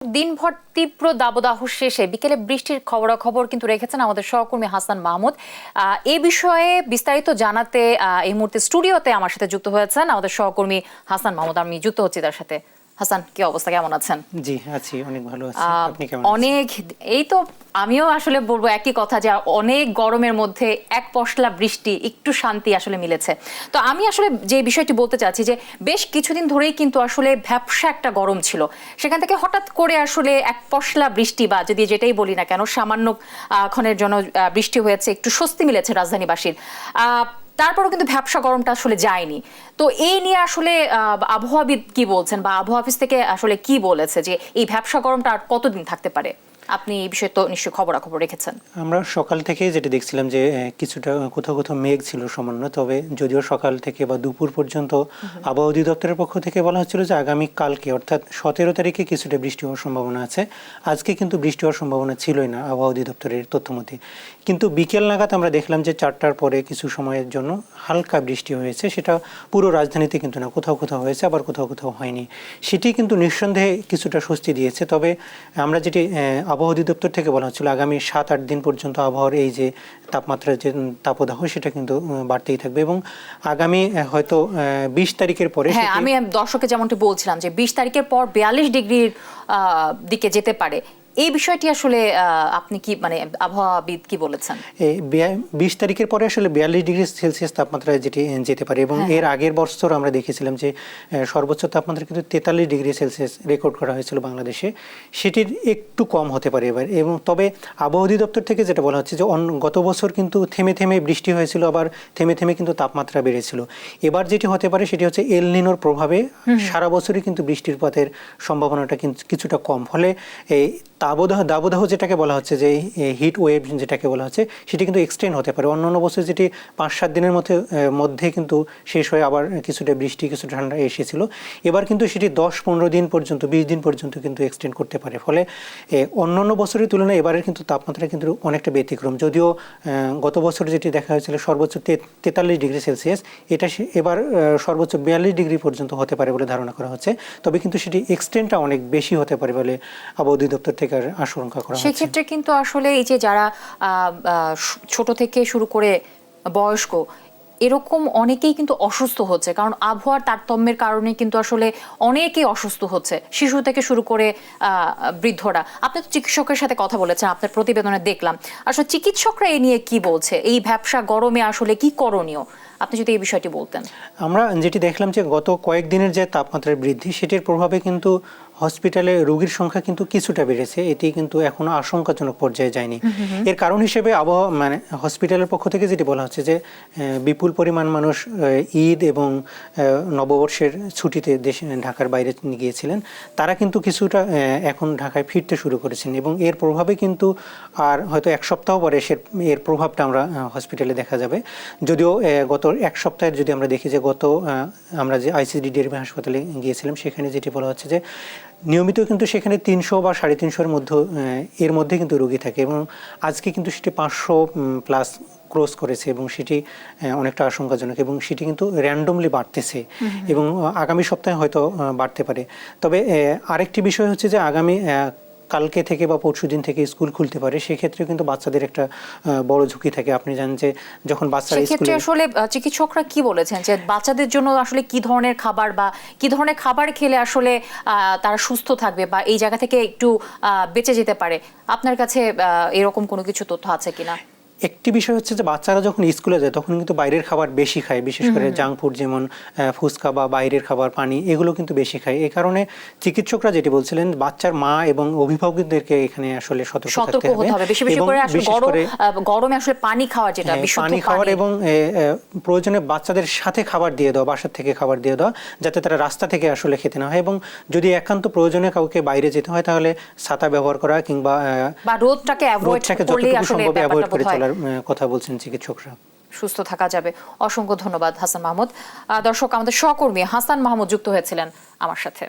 দিনভর তীব্র দাবদাহ শেষে বিকেলে বৃষ্টির খবরাখবর কিন্তু রেখেছেন আমাদের সহকর্মী হাসান মাহমুদ। এই বিষয়ে বিস্তারিত জানাতে এই মুহূর্তে স্টুডিওতে আমার সাথে যুক্ত হয়েছেন আমাদের সহকর্মী হাসান মাহমুদ। আমি যুক্ত হচ্ছি তার সাথে। হাসান, কি অবস্থা, কেমন আছেন? জি আছি, অনেক ভালো আছি। আপনি কেমন আছেন? এই তো আমিও আসলে বলবো একই কথা, যে অনেক গরমের মধ্যে এক পশলা বৃষ্টি, একটু শান্তি আসলে মিলেছে। তো আমি আসলে যে বিষয়টি বলতে চাচ্ছি যে বেশ কিছুদিন ধরেই কিন্তু আসলে ভ্যাপসা একটা গরম ছিল, সেখান থেকে হঠাৎ করে আসলে এক পশলা বৃষ্টি বা যদি যেটাই বলি না কেন সামান্য ক্ষণের জন্য বৃষ্টি হয়েছে, একটু স্বস্তি মিলেছে রাজধানীবাসীর। তারপরও কিন্তু ভ্যাপসা গরমটা আসলে যায়নি। তো এই নিয়ে আসলে আবহাওয়াবিদ কি বলছেন বা আবহাওয়া অফিস থেকে আসলে কি বলেছে যে এই ভ্যাপসা গরমটা আর কতদিন থাকতে পারে? আপনি এই বিষয়ে তো নিশ্চয়ই খবরাখবর রেখেছেন। আমরা সকাল থেকে যেটা দেখছিলাম যে কিছুটা কোথাও কোথাও মেঘ ছিল সামান্য, তবে যদিও সকাল থেকে বা দুপুর পর্যন্ত আবহাওয়া অধিদপ্তরের পক্ষ থেকে বলা হচ্ছিল যে আগামী কালকে অর্থাৎ 17 তারিখে কিছুটা বৃষ্টি হওয়ার সম্ভাবনা আছে। আজকে কিন্তু বৃষ্টি হওয়ার সম্ভাবনা ছিলই না আবহাওয়া অধিদপ্তরের তথ্যমতে। কিন্তু বিকেল নাগাদ আমরা দেখলাম যে 4টার পরে কিছু সময়ের জন্য হালকা বৃষ্টি হয়েছে। সেটা পুরো রাজধানীতে কিন্তু না, কোথাও কোথাও হয়েছে, আবার কোথাও কোথাও হয়নি। সেটি কিন্তু নিঃসন্দেহে কিছুটা স্বস্তি দিয়েছে। তবে আমরা যেটি আবহাওয়া অধিদপ্তর থেকে বলা হচ্ছিল আগামী 7-8 দিন পর্যন্ত আবহাওয়ার এই যে তাপমাত্রার যে তাপদাহ সেটা কিন্তু বাড়তেই থাকবে এবং আগামী হয়তো 20 তারিখের পরে, হ্যাঁ, আমি দর্শকে যেমনটি বলছিলাম যে 20 তারিখের পর 42 ডিগ্রির দিকে যেতে পারে। এই বিষয়টি আসলে আপনি কি মানে আবহাওয়াবিদ কি বলেছেন? 20 তারিখের পরে আসলে 42 ডিগ্রি সেলসিয়াস তাপমাত্রায় যেটি যেতে পারে এবং এর আগের বছর আমরা দেখেছিলাম যে সর্বোচ্চ তাপমাত্রা কিন্তু 43 ডিগ্রি সেলসিয়াস রেকর্ড করা হয়েছিল বাংলাদেশে। সেটির একটু কম হতে পারে এবার। এবং তবে আবহাওয়া অধিদপ্তর থেকে যেটা বলা হচ্ছে যে গত বছর কিন্তু থেমে থেমে বৃষ্টি হয়েছিল, আবার থেমে থেমে কিন্তু তাপমাত্রা বেড়েছিল। এবার যেটি হতে পারে সেটি হচ্ছে এল নিনোর প্রভাবে সারা বছরই কিন্তু বৃষ্টিপাতের সম্ভাবনাটা কিন্তু কিছুটা কম। ফলে এই দাবদাহ যেটাকে বলা হচ্ছে, যে হিট ওয়েভ যেটাকে বলা হচ্ছে, সেটি কিন্তু এক্সটেন্ড হতে পারে। অন্যান্য বছর যেটি 5-7 দিনের মধ্যে কিন্তু শেষ হয়ে আবার কিছুটা বৃষ্টি কিছুটা ঠান্ডা এসেছিল, এবার কিন্তু সেটি 10-15 দিন পর্যন্ত 20 দিন পর্যন্ত কিন্তু এক্সটেন্ড করতে পারে। ফলে অন্যান্য বছরের তুলনায় এবারের কিন্তু তাপমাত্রা কিন্তু অনেকটা ব্যতিক্রম। যদিও গত বছর যেটি দেখা হয়েছিল সর্বোচ্চ 43 ডিগ্রি সেলসিয়াস, এটা এবার সর্বোচ্চ 42 ডিগ্রি পর্যন্ত হতে পারে বলে ধারণা করা হচ্ছে। তবে কিন্তু সেটি এক্সটেন্ডটা অনেক বেশি হতে পারে বলে আবহাওয়া অধিদপ্তর থেকে আশঙ্কা করা হচ্ছে। সেক্ষেত্রে কিন্তু আসলে এই যে যারা ছোট থেকে শুরু করে বয়স্ক এরকম অনেকেই কিন্তু অসুস্থ হচ্ছে, কারণ আবহাওয়ার তারতম্যের কারণে কিন্তু আসলে অনেকেই অসুস্থ হচ্ছে, শিশু থেকে শুরু করে বৃদ্ধরা। আপনি তো চিকিৎসকের সাথে কথা বলেছেন, আপনার প্রতিবেদনে দেখলাম। আসলে চিকিৎসকরা এই নিয়ে কি বলছে, এই ভ্যাপসা গরমে আসলে কি করণীয়, আপনি যদি এই বিষয়টি বলতেন। আমরা যেটি দেখলাম যে গত কয়েকদিনের যে তাপমাত্রার বৃদ্ধি, সেটির প্রভাবে কিন্তু হসপিটালে রোগীর সংখ্যা কিন্তু কিছুটা বেড়েছে। এটি কিন্তু এখনো আশঙ্কাজনক পর্যায়ে যায়নি। এর কারণ হিসেবে মানে হসপিটালের পক্ষ থেকে যেটি বলা হচ্ছে যে বিপুল পরিমাণ মানুষ ঈদ এবং নববর্ষের ছুটিতে ঢাকার বাইরে গিয়েছিলেন, তারা কিন্তু কিছুটা এখন ঢাকায় ফিরতে শুরু করেছেন এবং এর প্রভাবে কিন্তু আর হয়তো এক সপ্তাহ পরে এর প্রভাবটা আমরা হসপিটালে দেখা যাবে। যদিও গত এক সপ্তাহের যদি আমরা দেখি যে আমরা যে আইসিডিডিআরবি হাসপাতালে গিয়েছিলাম, সেখানে যেটি বলা হচ্ছে যে নিয়মিত কিন্তু সেখানে 300 বা 350 এর মধ্যে কিন্তু রোগী থাকে এবং আজকে কিন্তু সেটি 500+ ক্রস করেছে এবং সেটি অনেকটা আশঙ্কাজনক এবং সেটি কিন্তু র্যান্ডমলি বাড়তেছে এবং আগামী সপ্তাহে হয়তো বাড়তে পারে। তবে আরেকটি বিষয় হচ্ছে যে আগামী কালকে থেকে বা পরশুদিন থেকে স্কুল খুলতে পারে, সেক্ষেত্রে কিন্তু বাচ্চাদের একটা বড় ঝুঁকি থাকে। আপনি জানেন যে যখন বাচ্চারা স্কুলে, আসলে চিকিৎসকরা কি বলেছেন যে বাচ্চাদের জন্য আসলে কি ধরনের খাবার বা কি ধরনের খাবার খেলে আসলে তারা সুস্থ থাকবে বা এই জায়গা থেকে একটু বেঁচে যেতে পারে? আপনার কাছে এরকম কোনো কিছু তথ্য আছে কিনা? একটি বিষয় হচ্ছে যে বাচ্চারা যখন স্কুলে যায় তখন কিন্তু বাইরের খাবার বেশি খায়, বিশেষ করে জাঙ্ক ফুড যেমন ফুচকা বা বাইরের খাবার, পানি, এগুলো কিন্তু বেশি খায়। এই কারণে চিকিৎসকরা যেটি বলছিলেন বাচ্চার মা এবং অভিভাবকদেরকে এখানে আসলে সতর্ক থাকতে হবে। বিশেষ করে গরমে আসলে পানি খাওয়ার, যেটা পানি খাওয়ার এবং প্রয়োজনে বাচ্চাদের সাথে খাবার দিয়ে দেওয়া, বাসা থেকে খাবার দিয়ে দেওয়া, যাতে তারা রাস্তা থেকে আসলে খেতে না হয়। এবং যদি একান্ত প্রয়োজনে কাউকে বাইরে যেতে হয় তাহলে ছাতা ব্যবহার করা কিংবা রোদটাকে যতটুকু সম্ভব অ্যাভয়েড করে চলার কথা বলছেন চিকিৎসকরা। সুস্থ থাকা যাবে। অসংখ্য ধন্যবাদ হাসান মাহমুদ। দর্শক, আমাদের সহকর্মী হাসান মাহমুদ যুক্ত হয়েছিলেন আমার সাথে।